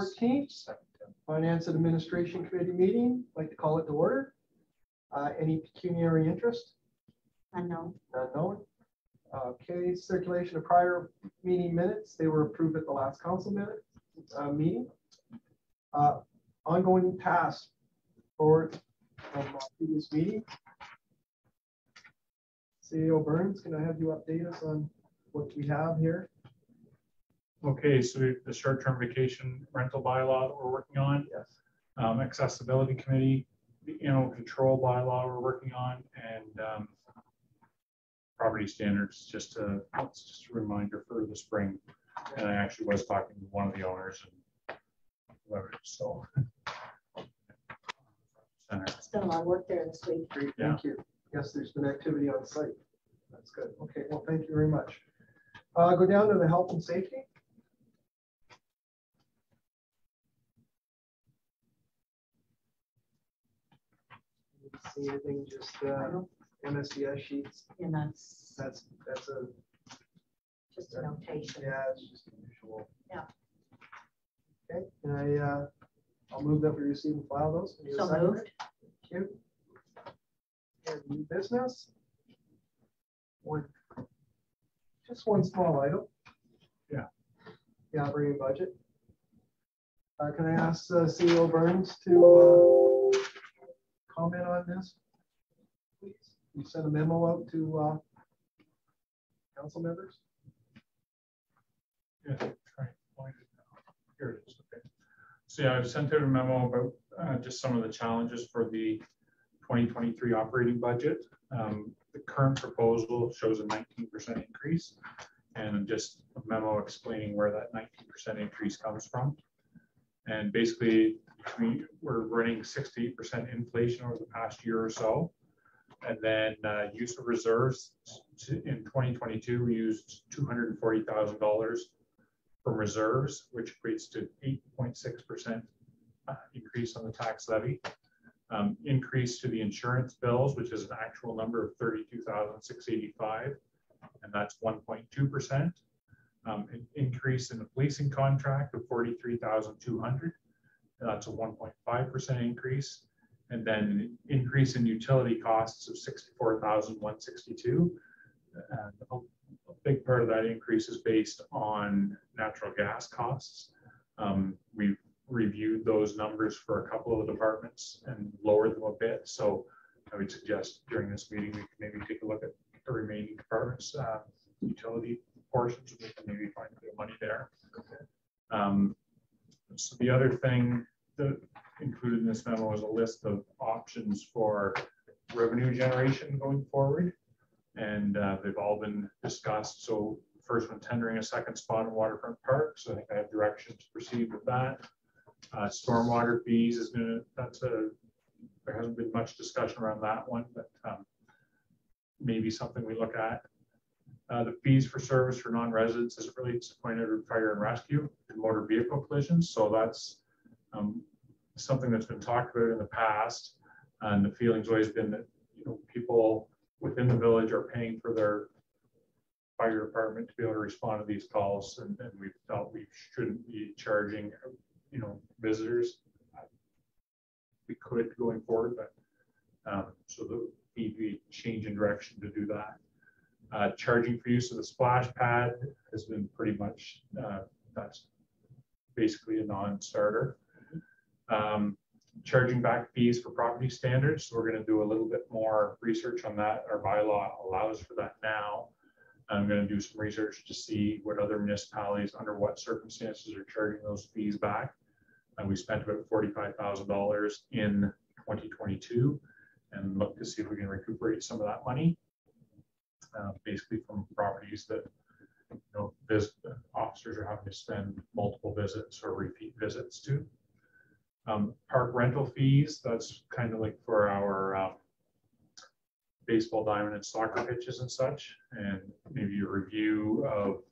14th, Finance and Administration Committee meeting. I'd like to call it to order. Any pecuniary interest? Unknown. Unknown. Okay, circulation of prior meeting minutes. They were approved at the last council meeting. Ongoing tasks forward from previous meeting. CEO Burns, can I have you update us on what we have here? Okay, so we have the short-term vacation rental bylaw that we're working on. Yes. Accessibility committee, the animal control bylaw we're working on, and property standards. Just a reminder for the spring. And I actually was talking to one of the owners and whoever. So It's been a lot of work there this week. Great, thank you. Yes, there's been activity on site. That's good. Okay, well, thank you very much. Go down to the health and safety. See anything? Just MSDS sheets. And that's That's a just a notation. yeah. It's just unusual. Yeah. Okay. And I'll move that we receive and file those. Need a So second? moved. Thank you. And new business. Just one small item. Yeah. The operating budget. Can I ask CEO Burns to comment on this, please? You sent a memo out to council members. yeah, try and find it now. Here it is. Okay. So yeah, I've sent out a memo about just some of the challenges for the 2023 operating budget. The current proposal shows a 19% increase, and just a memo explaining where that 19% increase comes from. And basically, we're running 68% inflation over the past year or so. And then use of reserves in 2022, we used $240,000 from reserves, which equates to 8.6% increase on the tax levy. Increase to the insurance bills, which is an actual number of $32,685, and that's 1.2%. An increase in the policing contract of $43,200, that's a 1.5% increase. And then an increase in utility costs of $64,162. And a big part of that increase is based on natural gas costs. We've reviewed those numbers for a couple of the departments and lowered them a bit. So I would suggest during this meeting, we can maybe take a look at the remaining departments, utility portions, we can maybe find a bit of money there. So the other thing that included in this memo is a list of options for revenue generation going forward. And they've all been discussed. So first one, tendering a second spot in Waterfront Park. So I think I have direction to proceed with that. Stormwater fees is there hasn't been much discussion around that one, but maybe something we look at. The fees for service for non-residents as it relates to Point Edward Fire and Rescue and motor vehicle collisions. So that's something that's been talked about in the past, and the feeling's always been that people within the village are paying for their fire department to be able to respond to these calls, and we felt we shouldn't be charging visitors. We could going forward, but so the fee change in direction to do that. Charging for use of the splash pad has been pretty much that's basically a non-starter. Charging back fees for property standards. So we're going to do a little bit more research on that. Our bylaw allows for that now. I'm going to do some research to see what other municipalities under what circumstances are charging those fees back. And we spent about $45,000 in 2022 and look to see if we can recuperate some of that money, basically from properties that officers are having to spend multiple visits or repeat visits to. Park rental fees, that's kind of like for our baseball diamond and soccer pitches and such, and maybe a review of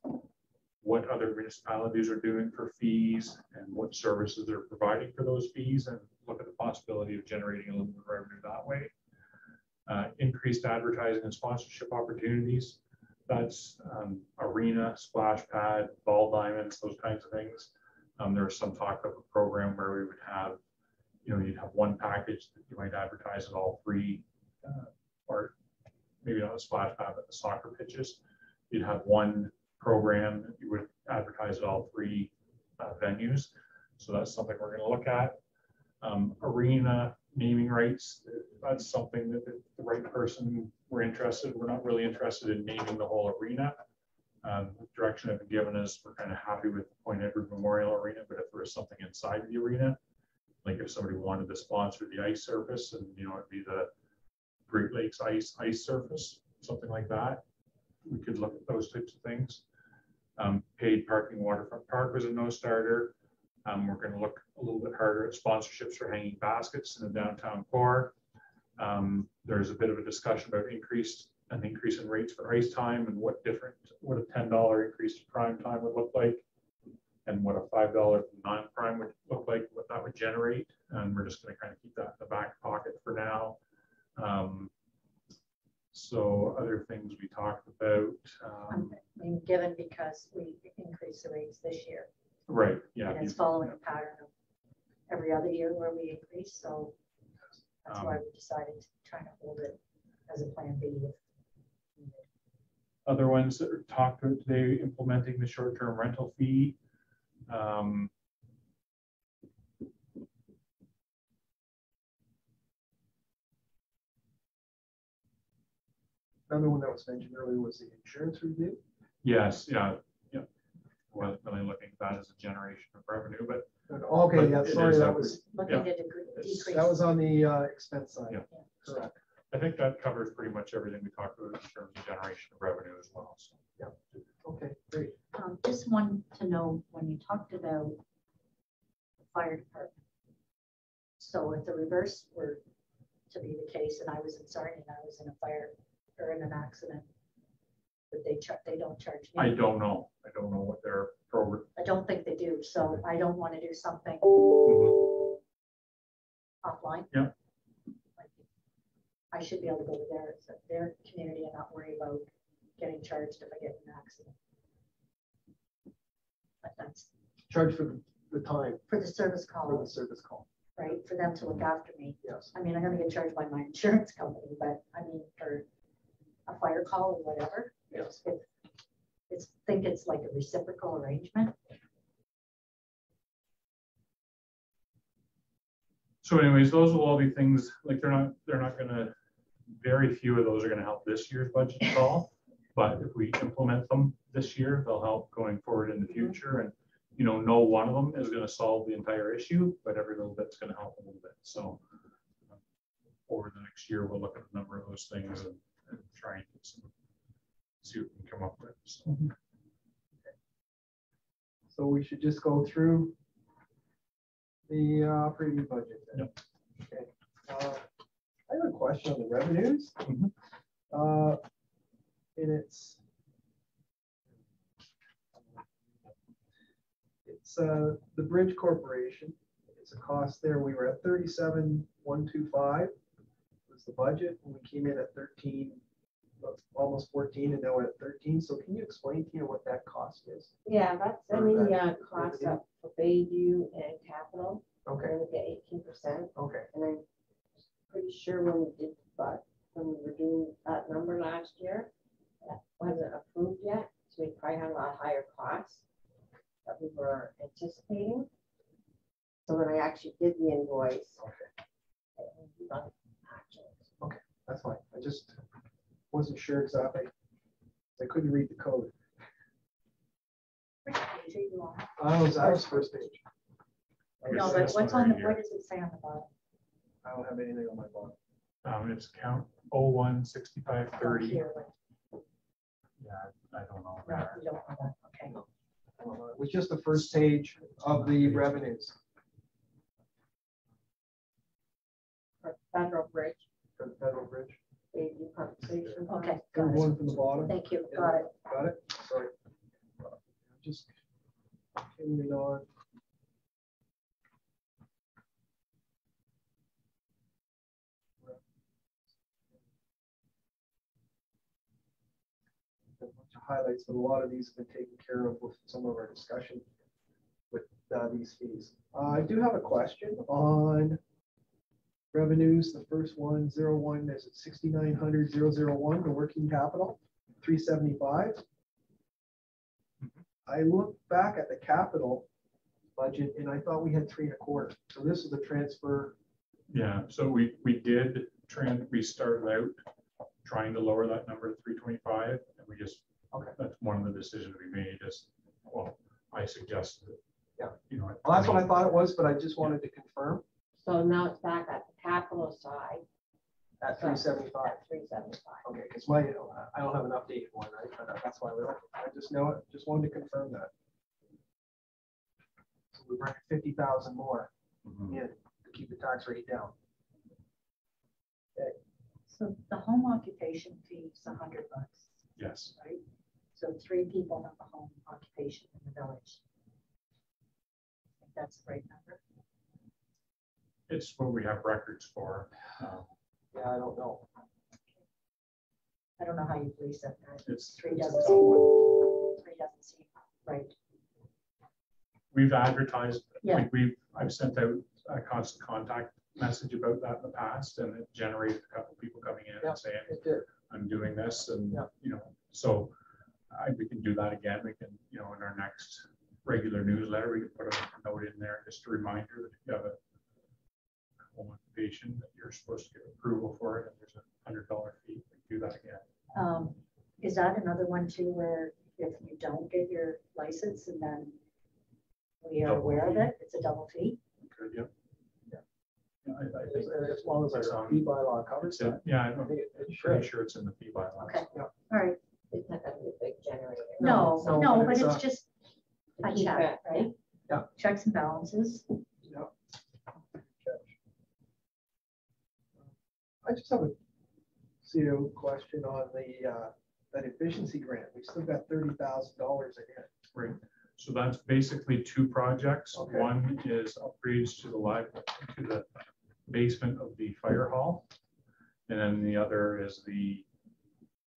what other municipalities are doing for fees and what services they're providing for those fees, and look at the possibility of generating a little bit of revenue that way. Increased advertising and sponsorship opportunities. That's arena, splash pad, ball diamonds, those kinds of things. There was some talk of a program where we would have, you'd have one package that you might advertise at all three, or maybe not the splash pad, but the soccer pitches. You'd have one program that you would advertise at all three venues. So that's something we're going to look at. Arena naming rights, that's something that the right person we're interested. We're not really interested in naming the whole arena. The direction I've been given is we're kind of happy with the Point Edward Memorial Arena, but if there was something inside the arena, like if somebody wanted to sponsor the ice surface and it'd be the Great Lakes ice surface, something like that, we could look at those types of things. Paid parking waterfront park was a no-starter. We're going to look a little bit harder at sponsorships for hanging baskets in the downtown core. There's a bit of a discussion about an increase in rates for ice time and what a $10 increase to prime time would look like, and what a $5 non-prime would look like, what that would generate. And we're just going to kind of keep that in the back pocket for now. So other things we talked about. Given because we increased the rates this year. Right, yeah. And it's following a pattern of every other year where we increase. So that's why we decided to try to hold it as a plan B. Other ones that are talked about today, implementing the short-term rental fee. Another one that was mentioned earlier was the insurance review. Yes, yeah. Wasn't really looking at that as a generation of revenue, but okay, yeah, sorry, that was looking to decrease. that was on the expense side. Yeah. Correct. I think that covers pretty much everything we talked about in terms of generation of revenue as well. So. Yeah. Okay, great. Just want to know when you talked about the fire department. So if the reverse were to be the case, and I was in Sarnia, I was in a fire or in an accident, but they don't charge me. I don't know what their program. I don't think they do. So I don't want to do something offline. Yeah. I should be able to go to their community and not worry about getting charged if I get in an accident. But that's Charge for the time for the service for call, the service call. right? For them to look after me. Yes. I mean, I'm going to get charged by my insurance company, but I mean, for a fire call or whatever, Yes. Think it's like a reciprocal arrangement. So anyways, those will all be things like they're not gonna, very few of those are gonna help this year's budget at all. But if we implement them this year, they'll help going forward in the future. And no one of them is gonna solve the entire issue, but every little bit's gonna help a little bit. So over the next year, we'll look at a number of those things and try and get see what we can come up with. So. So we should just go through the operating budget then. Yep. Okay. I have a question on the revenues. Mhm. And it's the Bridge Corporation. It's a cost there. We were at 37,125 was the budget, and we came in at 13, almost 14, and now we're at 13. So can you explain to you what that cost is? Yeah, that's any cost up for Bayview and Capital. Okay. We're gonna get 18%. Okay. And I'm pretty sure when we were doing that number last year, that wasn't approved yet. So we probably had a lot higher costs that we were anticipating. So when I actually did the invoice, it was not actuals. Okay, that's fine. I just wasn't sure exactly. I couldn't read the code. Which page are you on? I was first page. No, but what's on the, what does it say on the bottom? I don't have anything on my bottom. It's count 016530. Here, Yeah, I don't know. no, you don't know that, okay. It was just the first page of the revenues For Federal Bridge, for the federal bridge. Bayview compensation. Okay, Third got it. one from the bottom. Thank you, got it. Got it? Sorry. Just continuing on. A bunch of highlights, but a lot of these have been taken care of with some of our discussion with these fees. I do have a question on revenues. The first one, 01, is it 6,900,001, the working capital, 375. I looked back at the capital budget and I thought we had 3.25. So this is the transfer. Yeah, so we started out trying to lower that number to 325, and we just, Okay. that's one of the decisions we made, I suggested it. Yeah. You know. Well, that's what I thought it was, but I just wanted to confirm So now it's back at the capital side at 375. at 375. Okay, because I don't have an updated one, right? But that's why I just know it. Just wanted to confirm that. So we bring 50,000 more Mhm. in to keep the tax rate down. So the home occupation fee is $100, Yes, right? So 3 people have a home occupation in the village. I think that's the right number. it's what we have records for. Yeah, I don't know. I don't know how you police that. Guys. It's 3 it's a doesn't tough seem, one. 3 doesn't seem right. We've advertised, Yeah. I've sent out a constant contact message about that in the past, and it generated a couple people coming in Yeah. and saying, It did. I'm doing this, and, Yeah. you know, so we can do that again. We can, you know, in our next regular newsletter, we can put a note in there, just a reminder that if you have a home occupation, that you're supposed to get approval for it, and there's $100 fee, we can do that again. Is that another one too, where if you don't get your license and then we are Double aware of fee. it, it's a double fee? Good, yep. Yeah. Yeah, I think As long as it's our on- fee bylaw covers it's in- that. yeah, I I'm think it pretty should. sure it's in the fee bylaws. Okay, Yeah. all right. It's not gonna be a big generator. No, no, no, but but it's, it's just a keep check, it, right? Yeah. Checks and balances. Yeah. I just have a CO question on that efficiency grant. We still got $30,000 again. Right, so that's basically 2 projects. Okay. One is upgrades to the basement of the fire hall. And then the other is the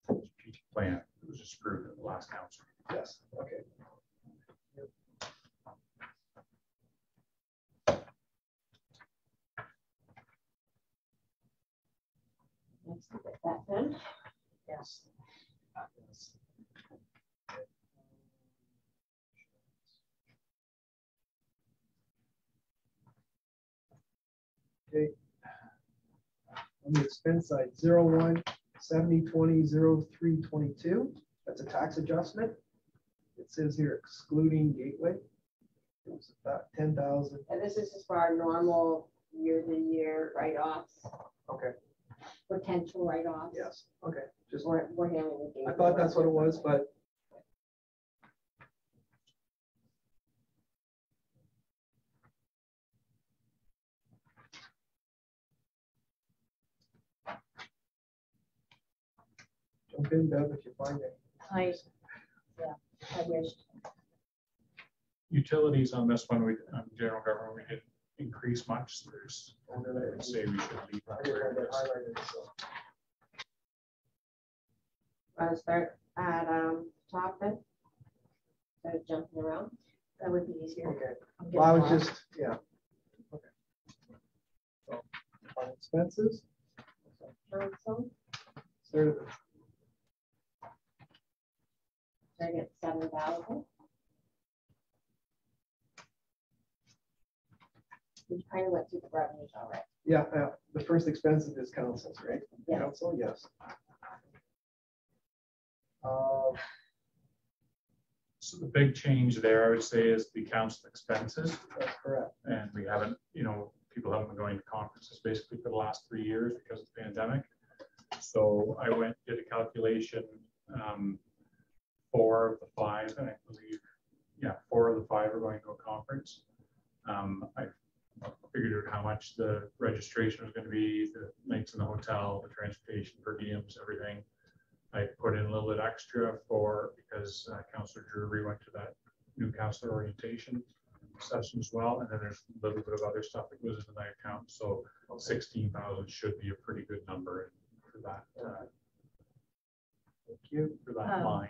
strategic plan. It was just approved at the last council. Yes, okay. Let's get that done. Yes. Okay. On the expense side, 01, 70, 20, 03, 22. That's a tax adjustment. It says here excluding gateway. It was about 10,000. And this is just for our normal year-to-year write-offs, Okay, potential write-offs. yes, okay. Just, We're handling the. I thought that's what it was, but jump in, Bev, if you find it. I wished. Utilities on this one, general government, we didn't increase much. There's, I And then I- would say we should leave I that didn't where have it it is. highlighted, so. Want to start at top then? Instead of jumping around. That would be easier. Okay, I'm well, I was getting lost. just, yeah. Okay. So, on expenses, Council, sort of, I get 7,000. We kind of went through the revenues already. yeah, the first expense is councils, right? Yeah. Council, yes. So the big change there, I would say, is the council expenses. That's correct. And we haven't, you know, people haven't been going to conferences basically for the last 3 years because of the pandemic. So I did a calculation, 4 of the 5, and I believe, 4 of the 5 are going to a conference. I figured out how much the registration was going to be, the nights in the hotel, the transportation, per diems, everything. I put in a little bit extra because Councillor Drury went to that new councillor orientation session as well, and then there's a little bit of other stuff that goes into my account. So 16,000 should be a pretty good number for that. Thank you. For that line.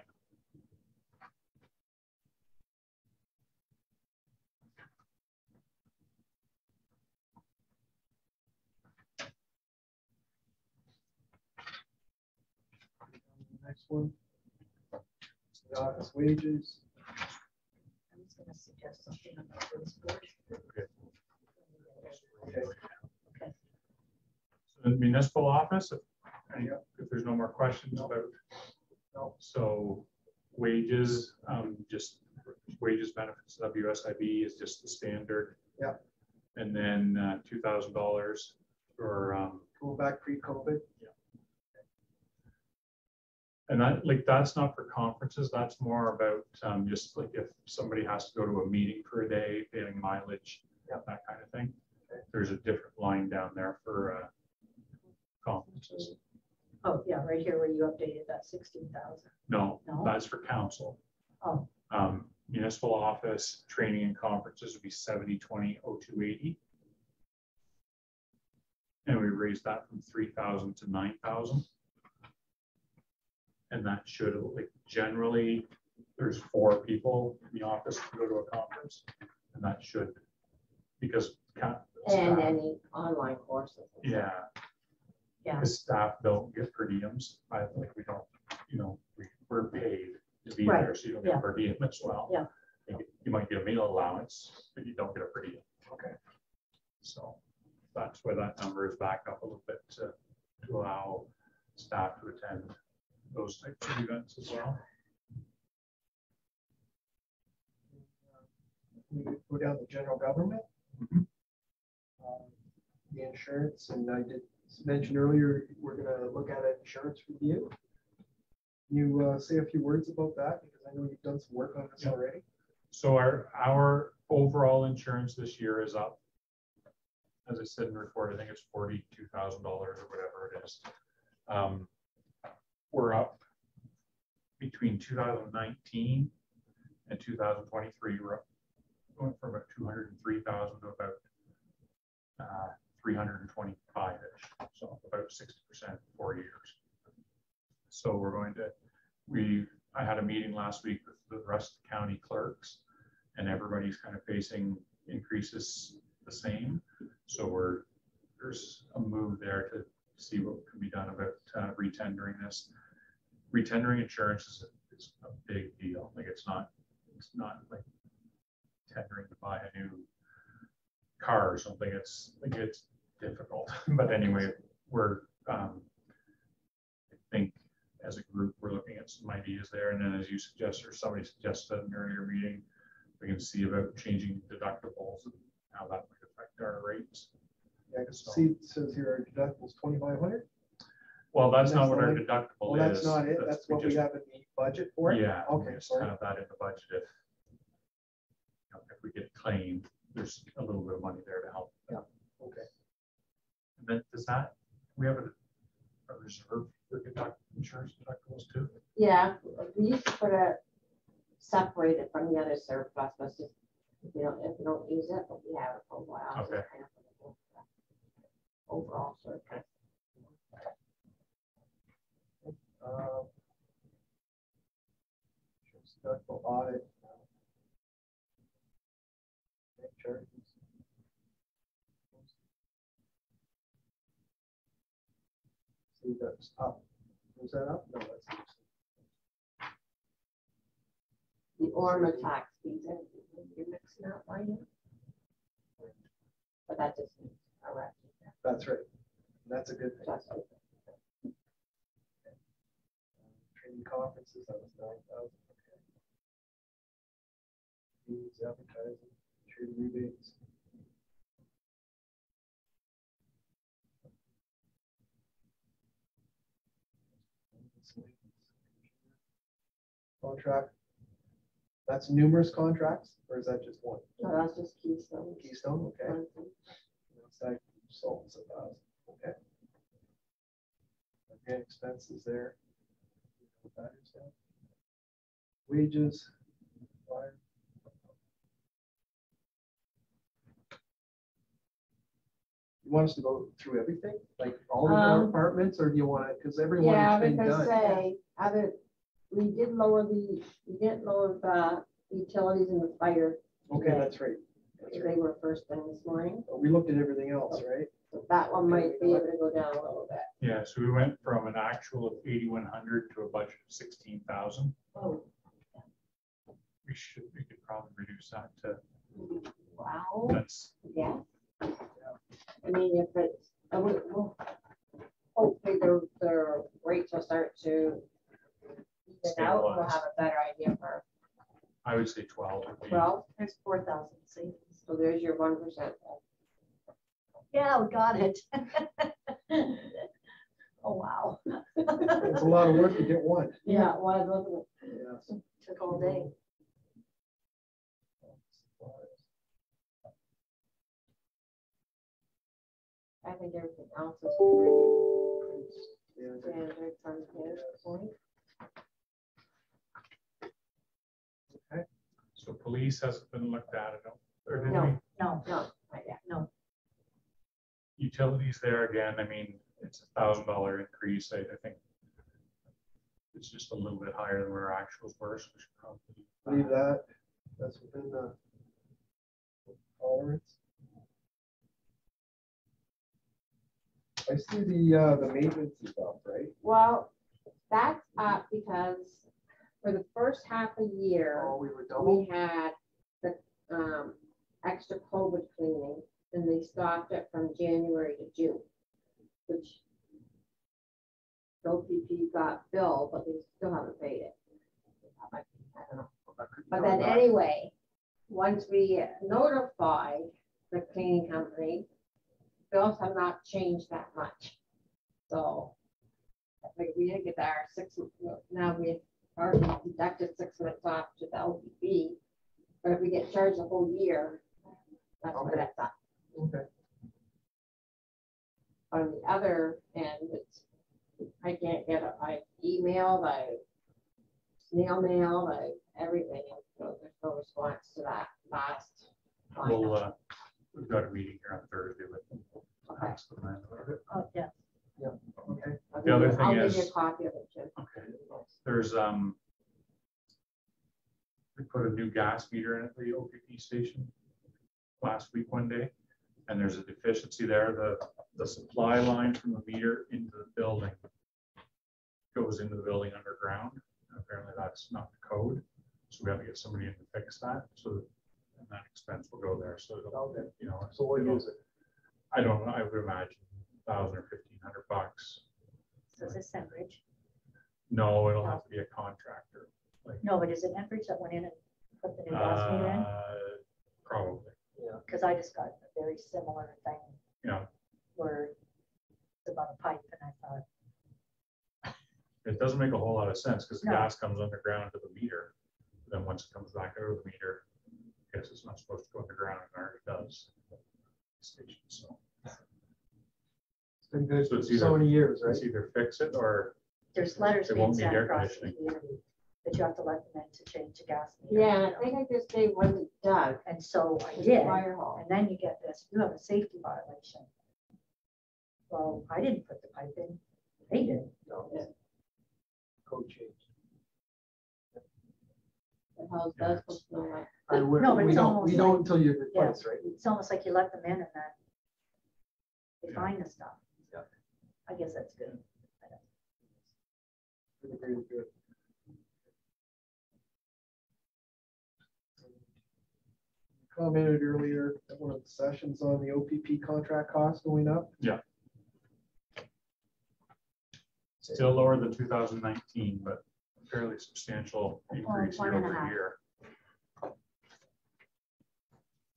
one. The office wages. I was gonna suggest something about this board. Okay. Okay. The municipal office, Yeah. if there's no more questions No. about. No. So wages, just wages, benefits, WSIB is just the standard. Yeah. And then $2,000 for, Go back pre-COVID. and that's not for conferences, that's more about just like if somebody has to go to a meeting for a day, paying mileage, Yeah. that kind of thing. Okay. There's a different line down there for conferences. Oh, yeah, right here where you updated that 16,000. No, No? that's for council. Oh, Municipal office, training and conferences would be 70-20-0280. And we raised that from 3,000 to 9,000. And that should, like, generally, there's 4 people in the office to go to a conference. And that should, because And staff- any online courses. and stuff. yeah, yeah, because staff don't get per diems. Like, we don't, we're paid to be Right, there, so you don't yeah. get per diem as well. Yeah. You might get a meal allowance, but you don't get a per diem. Okay. So that's where that number is back up a little bit to allow staff to attend those types of events as well. We go down to general government. Mhm. The insurance, and I did mention earlier, we're gonna look at an insurance review. You say a few words about that, because I know you've done some work on this Yeah. already. So our overall insurance this year is up. As I said in the report, I think it's $42,000 or whatever it is. We're up between 2019 and 2023. We're up going from about 203,000 to about 325-ish. So about 60% in 4 years. So we're going to, I had a meeting last week with the rest of the county clerks, and everybody's kind of facing increases the same. So there's a move there to see what can be done about retendering this. Retendering insurance is a big deal. Like it's not like tendering to buy a new car or something. It's difficult. But anyway, I think as a group, we're looking at some ideas there. And then as you suggest, or somebody suggested in an earlier meeting, we can see about changing deductibles and how that might affect our rates. Yeah, because see, it says here our deductible is 2,500. Well, that's That's not what our not- deductible Well, is. that's not it. That's what we just- have in the budget for it. Yeah. we Okay, just sorry. have that in the budget if we get claimed, there's a little bit of money there to help. Okay. And then we have a reserve for insurance deductibles too? Yeah, we used to put a separated from the other surplus, but just, if you don't use it, but we have it for a while. so Okay. kind of put it in the overall surplus. Deductible audit. Charges. See, that's up. Was that up? No, that's. The ORMA tax fees, you're mixing up, are you? But that just means correct. That's right. That's a good thing. Just like Training conferences, that was 9,000. Fees, advertising, trade rebates. Contract. That's numerous contracts, or is that just one? No, that's just Keystone. Keystone, okay. Outside consultants, 1,000, okay. Again, expenses there. What that is now. Wages. Fire. You want us to go through everything, like all of our departments, or do you want to, because everyone's Yeah, been because done. we didn't lower the utilities and the fire. Okay, that's right. They were first thing this morning, We looked at everything else, right? so that one might be able to go down a little bit. Yeah, so we went from an actual of 8,100 to a budget of 16,000. Oh, We could probably reduce that to, wow. that's, Yeah. I mean, if it's, hopefully the rates will start to even out, we'll have a better idea for I would say 12 would be. 12, There's 4,000 savings. so there's your 1%. Yeah, we got it. Oh, wow. It's a lot of work to get one. Yeah, one of those, Yes. Took all day. I think everything else is pretty Yeah. standard from his point. So police hasn't been looked at, I don't, or did No. we? No, No, not yet. no. Utilities there again, I mean, it's $1,000 increase, I think. It's just a little bit higher than where our actuals were, so we should probably. Leave that. That's within the tolerance. I see the maintenance is up, right? Well, that's up because for the first half of the year, Oh, we were double. we had the extra COVID cleaning, and they stopped it from January to June, which the OPP got billed, but they still haven't paid it. I don't know. But then anyway, once we notified the cleaning company, bills have not changed that much. So I think we didn't get our 6, now we already deducted 6 months off to the LPP. But if we get charged the whole year, that's what Okay. that's up. Okay. On the other end, it's, I can't get it, I emailed, I snail mailed, I everything, and so there's no response to that last line. We'll, we've got a meeting here on Thursday with them. Okay. Ask the man about it. Oh, yeah. Okay. I'll The other give you- I'll thing give you is- a copy of it, Jim. Okay, there's, we put a new gas meter in at the OPP station last week one day, and there's a deficiency there. The supply line from the meter into the building goes into the building underground. Apparently that's not the code, so we have to get somebody in to fix that, so and that expense will go there, so it'll, Okay. you know. So what it'll- is it? I don't know, I would imagine 1,000 or 1,500 bucks. So is this Enbridge? No, it'll have to be a contractor. No, but is it Enbridge that went in and put the new gas meter in? Probably, Because I just got a very similar thing yeah. where it's about a pipe and I thought, It doesn't make a whole lot of sense because the No. gas comes underground to the meter. Then once it comes back out of the meter, I guess it's not supposed to go underground and already does. Station, so It's been good So for it's either- so many years, right? it's either fix it or there's letters It being won't need sent air across the conditioning. community that you have to let them in to change the gas meter. Yeah, I think I just gave one to Doug. And so I his did, Fire hall. and then you get this, you have a safety violation. Well, I didn't put the pipe in, they did. No. Yeah. Code change. The house does supposed to know that. No, but We it's don't, almost we don't like- until you replace, right? It's almost like you let them in and then they Yeah. find the stuff. Yeah. I guess that's good. Really good. Commented earlier at one of the sessions on the OPP contract costs going up. still lower than 2019, but fairly substantial increase year 1.5. over year.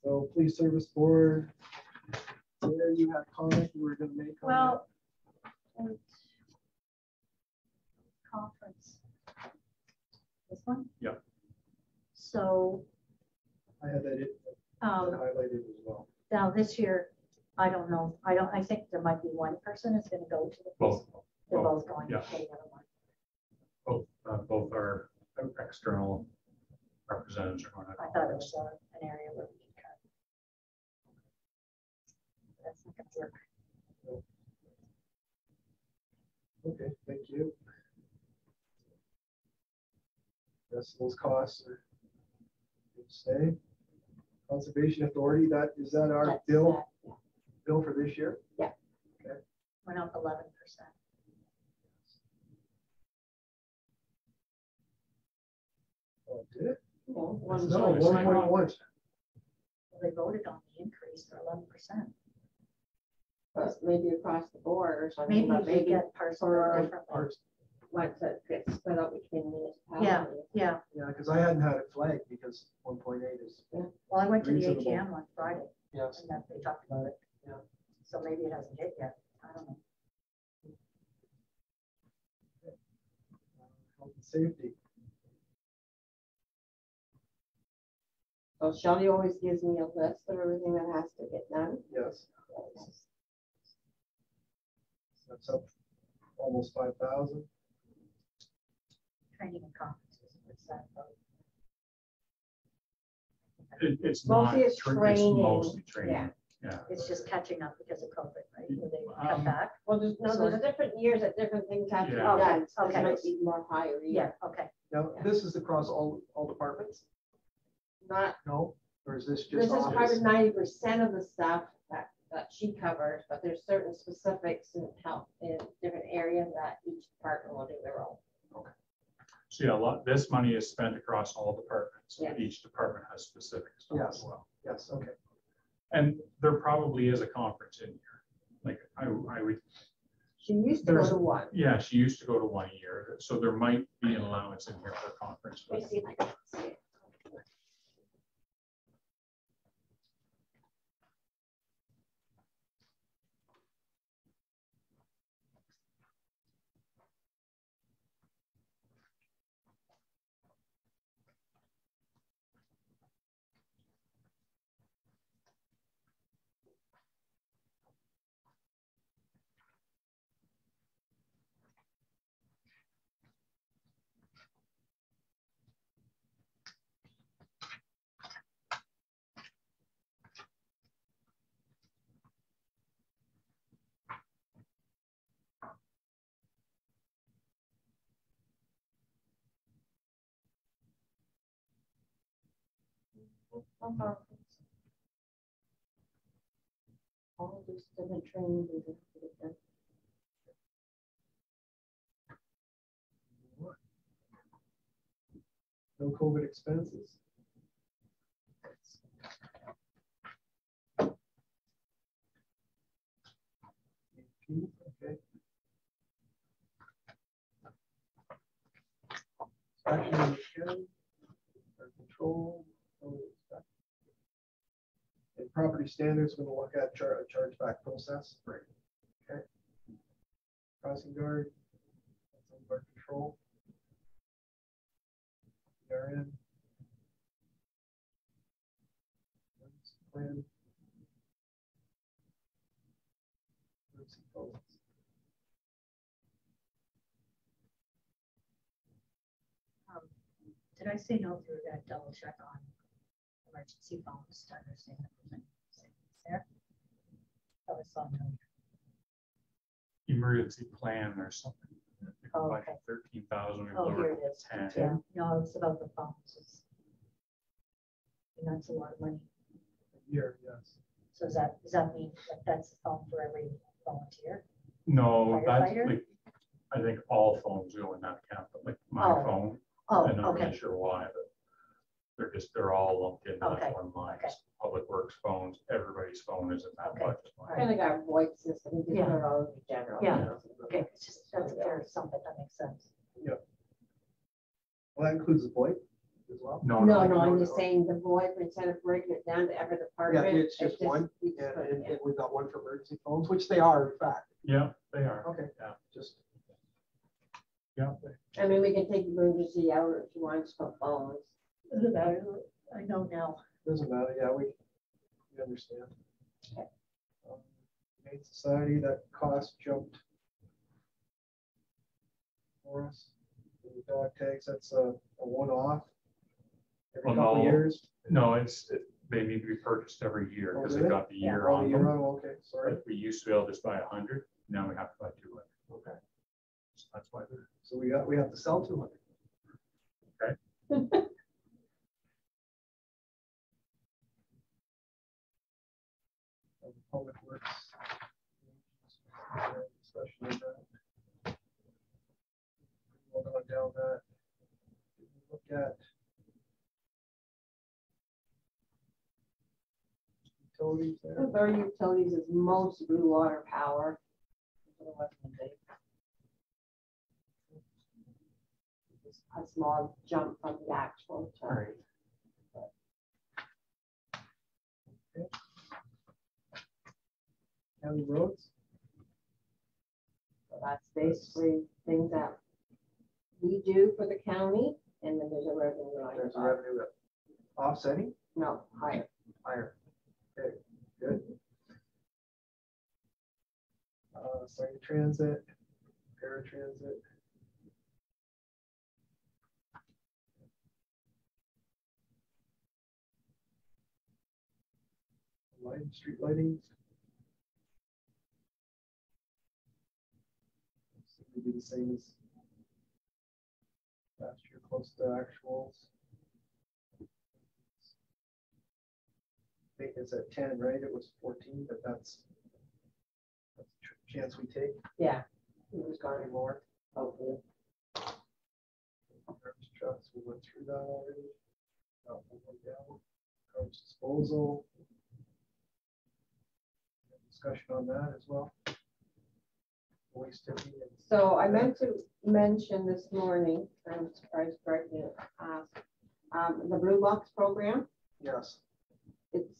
So police service board, there you had a comment you were gonna make on that. Well, conference. This one? Yeah. So, I had that highlighted as well. now this year, I don't know, I think there might be one person that's gonna go to the. Both, They're both, both going yeah. to pay the other one. both our external representatives are going to. I thought it was an area where we could cut. That's not gonna work. Okay, thank you. Rest of those costs are good to stay. Conservation Authority, is that our That's bill that, bill for this year? Went up 11%. Oh, did it? Well, No, one not- short 1.1. Well, they voted on the increase for 11%. but maybe across the board or something, Maybe but we maybe get parcel for- differently. Ours. once it gets split up between Yeah, municipalities. yeah. Yeah, because I hadn't had it flagged because 1.8 is, Well, I went to the Reasonable. AGM on Friday yes. and that they talked about it. Yeah. So maybe it hasn't hit yet. I don't know. Health and safety. So Shelley always gives me a list of everything that has to get done. Yes. That's up almost 5,000. Training and conferences. What's that about? It's not, Mostly it's it's training, mostly training, yeah. yeah. It's just catching up because of COVID, right? Where they Um, cut back. Well, there's different years that different things have to be Yeah. done. So Okay. This might be more higher Yeah, year. okay. Now, this is across all departments? Not, No? Or is this this just is office? probably 90% of the stuff that she covers, but there's certain specifics in health in different areas that each department will do their own. So yeah, this money is spent across all departments. Yeah. Each department has specific stuff Yes. as well. Yes, okay. And there probably is a conference in here. Like I would, She used to go There's- to one. yeah, she used to go to one a year, so there might be an allowance in here for a conference. Let me see if I can see it. All these different trainings and things to get done. No COVID expenses? Okay. Action on the county, or control. And property standards, we're gonna look at chargeback process. Right. Okay. Crossing guard. That's under our control. PRN. Plan. Emergency phones. Did I say no through that double check on emergency phones to understand if there's any savings there? That was on no. Emergency plan or something. Oh, okay. 13,000, we've Oh, here lowered it is. 10. Yeah, no, it's about the phones. And that's a lot of money. A year, yes. So does that mean that that's the phone for every volunteer? No, that's Firefighter? like, I think all phones go in that account, but like my Oh, phone, Oh, I'm not okay, really sure why, but they're all lumped into Okay, that one line. okay. Public Works phones, everybody's phone is in that Okay, budget line. Kind of got a VoIP system, you Yeah. just put it all in general. Yeah. you know. okay, it's just, that's a fair something, that makes sense. Well, that includes the VoIP as well. No, No, no, no, I'm no, just no. saying the VoIP, instead of breaking it down to every department. it's just one, we just Yeah, put- and yeah. we've got one for emergency phones, which they are, in fact. yeah, they are. Okay. Yeah. Just, Yeah, I mean, we can take emergency out if you want to put phones. Doesn't matter, I know now. doesn't matter, yeah, we understand. Okay. Humane Society, that cost jumped for us. The dog tags, that's a one-off. Every Well, couple no. years. no, they need to be purchased every year Oh, because do they've they? got the year Oh, on you're them. on, okay, sorry. But we used to be able to just buy 100, now we have to buy 200. Okay, So that's why they're. so we have to sell 200. Public Works. Discussion on that. We'll go down that. Look at utilities there. Our utilities is most blue water power. Just a small jump from the actual to Right. Okay. County roads. So that's basically things that we do for the county, and then there's a revenue line. There's a above. revenue that offsetting No, higher. higher. Okay, good. Site transit, paratransit. Light, street lighting. Seem to be the same as last year, close to actuals. I think it's at 10, right? It was 14, but that's a chance we take. Yeah. It was going Any more? hopefully. Garbage trucks, we went through that already. We'll go down. Garbage disposal. Discussion on that as well. Waste tipping and So I meant to mention this morning, I'm surprised Greg didn't ask, the Blue Box program. yes, It's,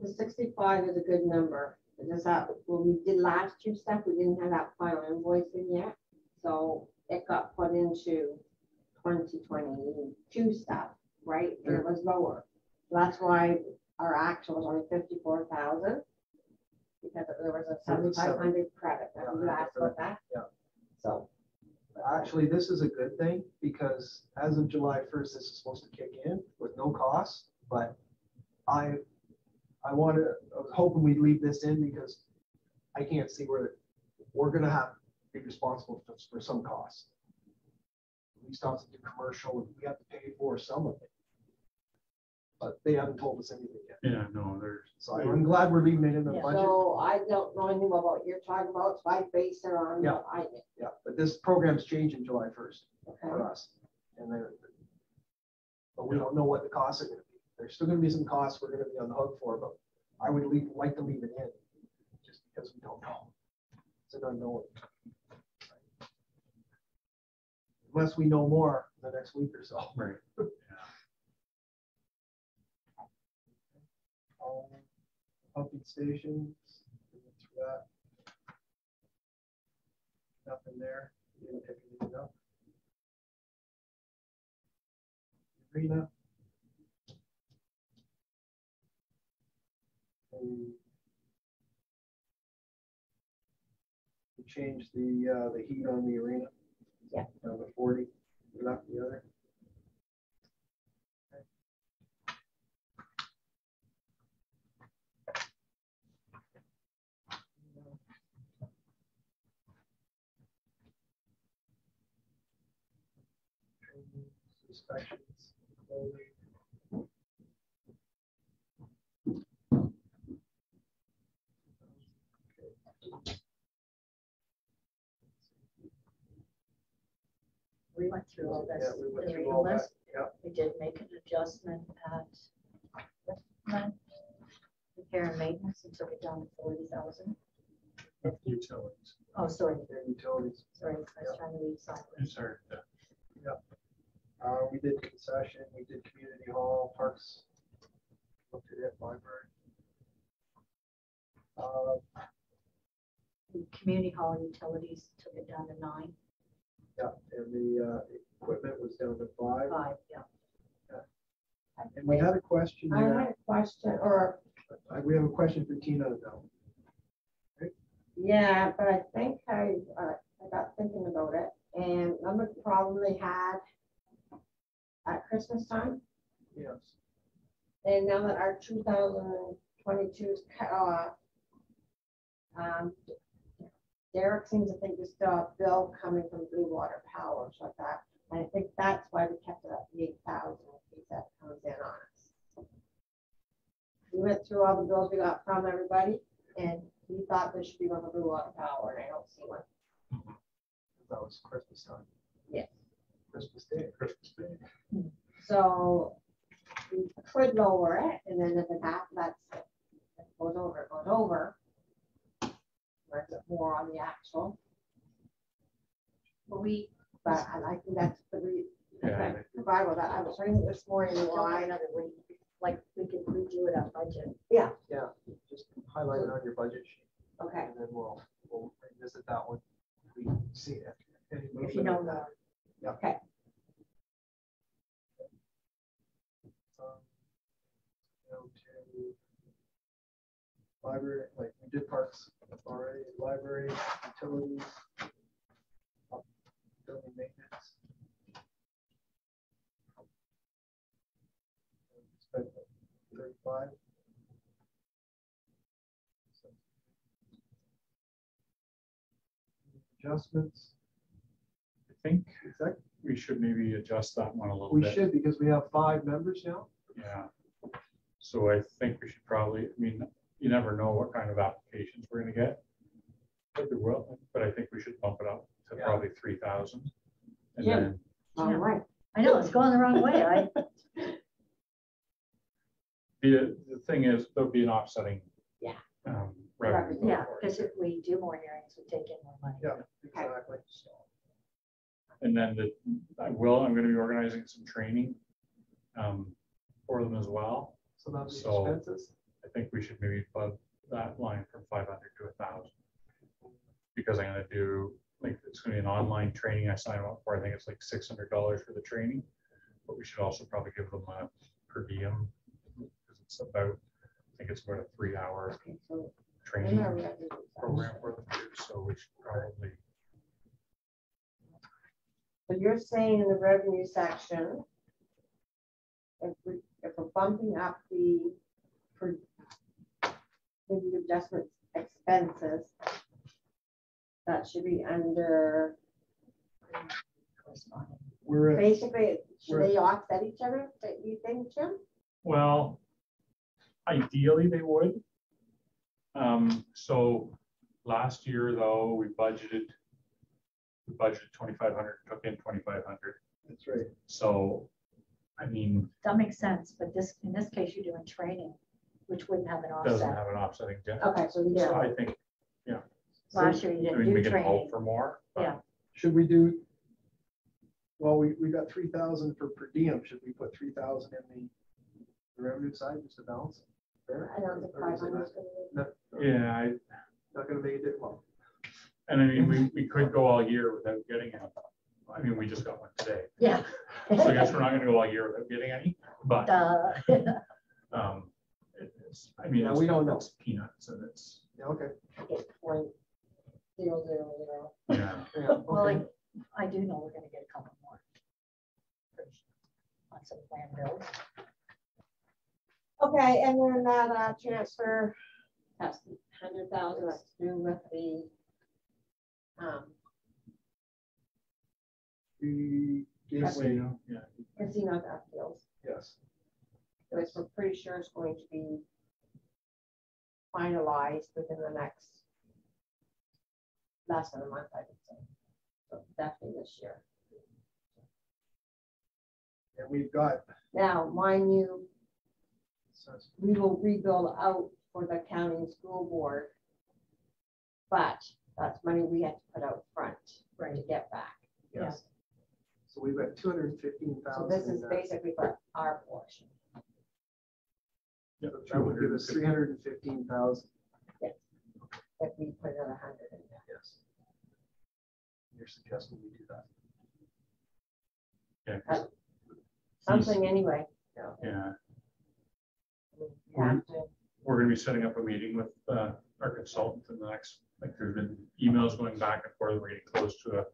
the 65 is a good number. It's just that when we did last year's stuff, we didn't have that final invoicing yet. So it got put into 2022 stuff, right? And it was lower. So that's why our actual was only 54,000. Because there was a 7,500 credit. Yeah, You asked about that? yeah. So, actually, this is a good thing because as of July 1st, this is supposed to kick in with no cost. But I was hoping we'd leave this in because I can't see where we're gonna have to be responsible for some costs. We start to do commercial, we have to pay for some of it. But they haven't told us anything yet. Yeah, no, there's, So I'm glad we're leaving it in the Yeah. budget. so I don't know anything about what you're talking about, so I base it on Yeah. what I did. Yeah, but this program's changing July 1st for Okay. us. And but we don't know what the costs are gonna be. There's still gonna be some costs we're gonna be on the hook for, but I would like to leave it in just because we don't know. It's an unknown. Unless we know more the next week or so. right. Pumping stations, we went through that. Nothing there. We didn't pick anything up. Arena. We changed the heat on the arena. Yeah. Down to 40. We left the other. Training, inspections, clothing. We went through all this. Yeah, we went the through real all that. list. Yeah. We did make an adjustment at repair and maintenance until we down to 40,000. Utilities. Oh, sorry, And utilities. sorry, I was trying to read sideways. Yes, sir. Yeah. We did concession, we did community hall, parks. Looked at it, library. The community hall utilities took it down to 9, Yeah, and the equipment was down to 5. 5, yeah. And we had a question I there. had a question, or, We have a question for Tina now. yeah, but I think I got thinking about it, and remember the problem they had at Christmas time? Yes. And now that our 2022 is cut off, Derek seems to think there's still a bill coming from Blue Water Power, so like that. And I think that's why we kept it at the 8,000 in case that comes in on us. We went through all the bills we got from everybody. And he thought there should be one with a lot of power, and I don't see one. That was Christmas time. Yes. Christmas Day. Christmas Day. So we could lower it, and then if it happens, if it goes over, it goes over. Or it's more on the actual, Well, we but I think that's the Yeah. provide with that. I was reading this morning don't have why. another week, like we could redo it on budget. Yeah, Yeah, just highlight it on your budget sheet, okay. and then we'll revisit that one. If we see it. Any If you movement know on more. that. Okay. Go to library, like we did parks already, library, utilities, building maintenance. Spent 35. Adjustments, I think exact, we should maybe adjust that one a little we bit. should, because we have 5 members now. Yeah. So I think we should probably, I mean, you never know what kind of applications we're gonna get. But we will, but I think we should bump it up to Yeah. probably 3,000. And Yeah. then, All Yeah. right. I know, it's going the wrong way. the thing is, there'll be an offsetting. Yeah. Revenue. Yeah, because if we do more hearings, we take in more money. Yeah, exactly. And then I'm gonna be organizing some training for them as well. So that'll be So- expenses. I think we should maybe bump that line from 500 to 1,000. Because I'm gonna do, like, it's gonna be an online training I sign up for. I think it's like $600 for the training. But we should also probably give them a per diem. Because it's about, I think it's about a 3-hour Okay, so in training our revenue program section. for them too. So we should probably, So you're saying in the revenue section, if we're bumping up the adjustment expenses, that should be under, Corresponding. We're at, basically, should they offset each other, that you think, Jim? well, ideally they would. So last year though, we budgeted 2,500, took in 2,500. that's right. So, I mean, That makes sense, but in this case, you're doing training, which wouldn't have an doesn't offset. have an offsetting debt. Okay, so you Yeah. So I think, Last year you I didn't mean, do we can hope training. for more. but Yeah. Should we do, well, we got 3,000 for per diem. Should we put 3,000 in the revenue side, just to balance? Fair? I don't think Or is it 500 is not- gonna Yeah, Not gonna make it, well, and I mean, we could go all year without getting it. I mean, we just got one today. Yeah. So I guess we're not gonna go all year without getting any, but, it's, I mean, Yeah, we don't know. it's peanuts and it's, yeah, okay. get 0.000. yeah. Yeah, Well, okay. I do know we're gonna get a couple more. On some plan bills. Okay, and then that transfer, that's 100,000, that's to do with the, The gateway, Yeah. casino appeals. yes. Which we're pretty sure is going to be finalized within the next less than a month, I would say. So definitely this year. And we've got, Now, mind you, so we will rebuild out for the county school board. But that's money we had to put out front to get back. yes. So we've got 215,000. So this is basically for our portion. Yeah, That would give us 315,000, If we put another 100 in there. yes. You're suggesting we do that. Yeah, 'cause Something anyway. Yeah, We have to, we're gonna be setting up a meeting with our consultant in the next, like, there's been emails going back and forth, we're getting close to a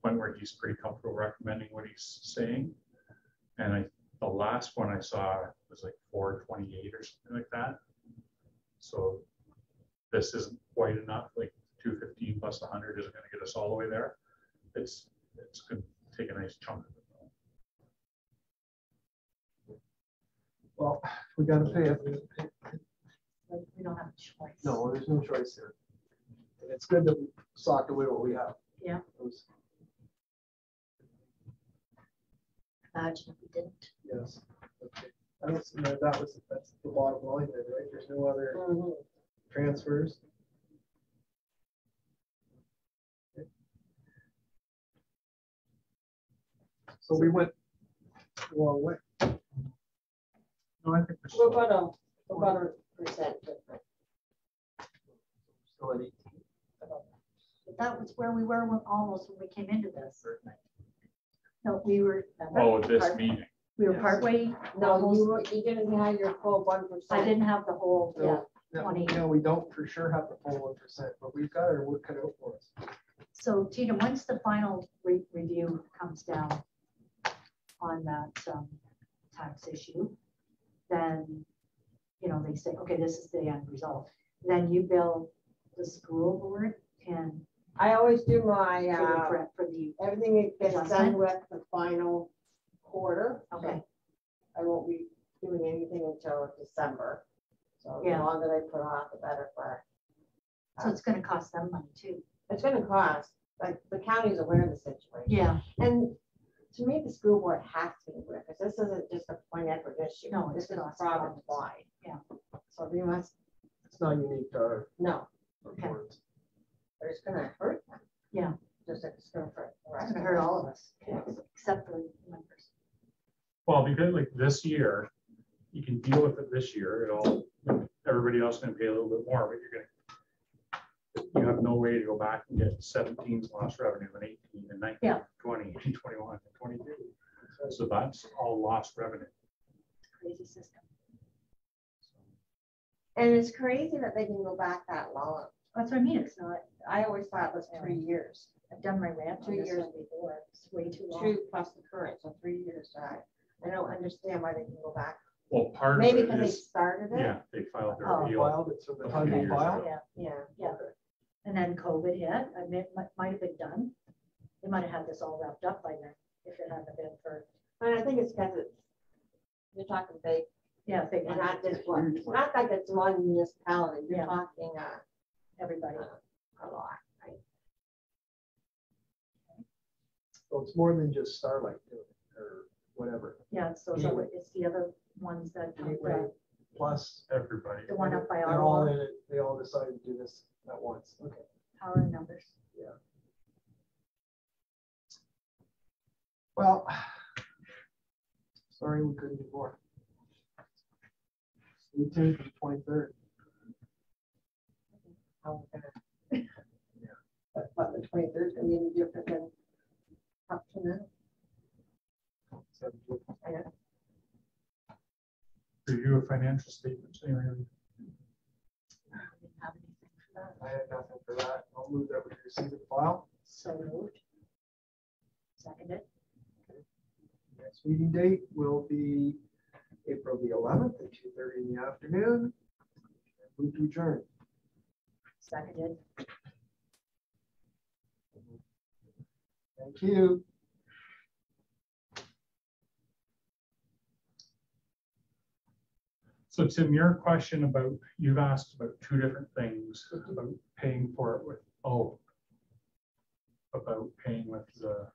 point where he's pretty comfortable recommending what he's saying. And the last one I saw was like 428 or something like that. So this isn't quite enough, like 215 plus 100 isn't gonna get us all the way there. It's gonna take a nice chunk of it. Well, we gotta pay it. We don't have a choice. No, there's no choice here. And it's good that we socked away what we have. Yeah. Those- Imagine if we didn't. Yes. Okay. I don't see that that's the bottom line there, right? There's no other Mhm. transfers. Okay. So we went, well, what? No, I think We're about a percent different. Still at 18. But that was where we were almost when we came into this. No, we were, Oh, this meeting. we were Yes. partway, No, almost, you didn't have your full 1%. I didn't have the whole, yeah. No, 20. no, we don't for sure have the full 1%, but we've got our work cut out for us. So Tina, once the final review comes down on that tax issue, then, you know, they say, okay, this is the end result. Then you bill the school board and I always do my, for the, everything that gets done Adjustment? with the final quarter. so okay, I won't be doing anything until December. So the Yeah. longer they put off, the better for. so it's gonna cost them money too. It's gonna cost, like, the county's aware of the situation. Yeah, And to me, the school board has to be aware, because this isn't just a Point Edward issue. No, it's This is across province wide. Yeah. So we must, It's not unique to our no, reports. but it's gonna hurt them. Yeah. Just like it's gonna hurt the it's rest. gonna hurt all of us, Yeah. except for the members. Well, because like this year, you can deal with it this year, everybody else gonna pay a little bit more, but you have no way to go back and get 17's lost revenue and 18 and 19, Yeah. 20, and 21, and 22. So that's all lost revenue. Crazy system. And it's crazy that they can go back that long. That's what I mean, it's not, I always thought it was 3 years. I've done my rant 2 on this years. one before, it's way too long. 2 plus the current, so 3 years. I don't understand why they can go back. Well, part of Maybe it because they is, started it. yeah, they filed their Oh. appeal. Filed it, so the time Okay. they filed. Yeah, Yeah. yeah. And then COVID hit, I mean, it might have been done. They might have had this all wrapped up by then, if it hadn't been for, And I think it's because you're talking big, yeah, big and money, not just one, Huge one. not like it's one municipality, you're Yeah. talking everybody. a lot, right? So it's more than just Starlight doing it, or whatever. Yeah, so it's the other ones that, Gateway plus, Everybody. the one up by they're all Ottawa, in it. They all decided to do this at once. Okay. power and numbers. Well, sorry, we couldn't do more. Stay tuned for the 23rd. How we're gonna- But the 23rd is gonna be any different than up to now. I know. Review of financial statements. Anyway, I didn't have anything for that. I had nothing for that. I'll move that we receive the file. So moved. Seconded. Next meeting date will be April the 11th at 2:30 in the afternoon. Move to adjourn. Seconded. Thank you. So Tim, your question about, you've asked about 2 different things about paying for it with, about paying with the